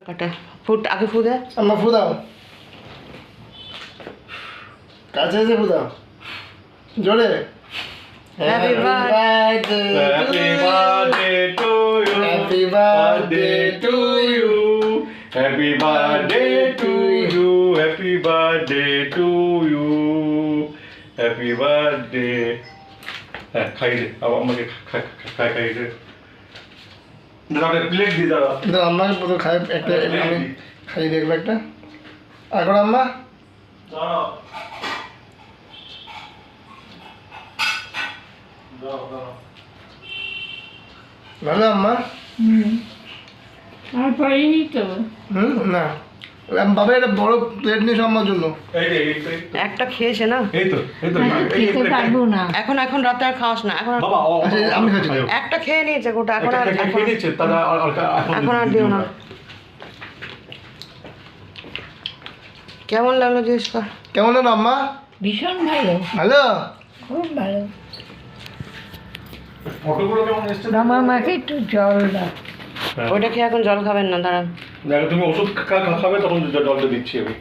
কাটা ফুট আগে ফু দে আম্মা ফু দাও, কাছে এসে ফু দাও জোরে। Happy birthday Happy birthday to you. Happy birthday to you. Happy birthday to you. Happy birthday to you. Happy birthday. হ্যাঁ খাই দে আবার আমাকে খাই দে দাদা প্লেট দি দাদা কিন্তু আম্মাকে পুরো খাই একটা আমি খাই দেখবো একটা এখন আম্মা ভালো আম্মা। আর পারিনি তো। না বাবা এটা বড় প্লেট নিয়ে আম্মার জন্য। একটা খেয়েছে না এই তো খেতে পারবো না। এখন এখন রাতে আর খাওয়াস না এখন আর বাবা আচ্ছা, আমি খাচ্ছি। একটা খেয়ে নিয়েছে গোটা এখন আর এখন খেয়ে নিচ্ছে তারা এখন আর দিও না। কেমন লাগলো জিজ্ঞেস কর কেমন হলো আম্মা? ভীষণ ভালো, ভালো। খুব ভালো। ফটোগুলো কেমন এসছে মামা আমাকে একটু জল দাও। ওইটা খেয়ে এখন জল খাবেন না দাঁড়ান দেখো তুমি ওষুধ খাবে তখন জলটা দিচ্ছি আমি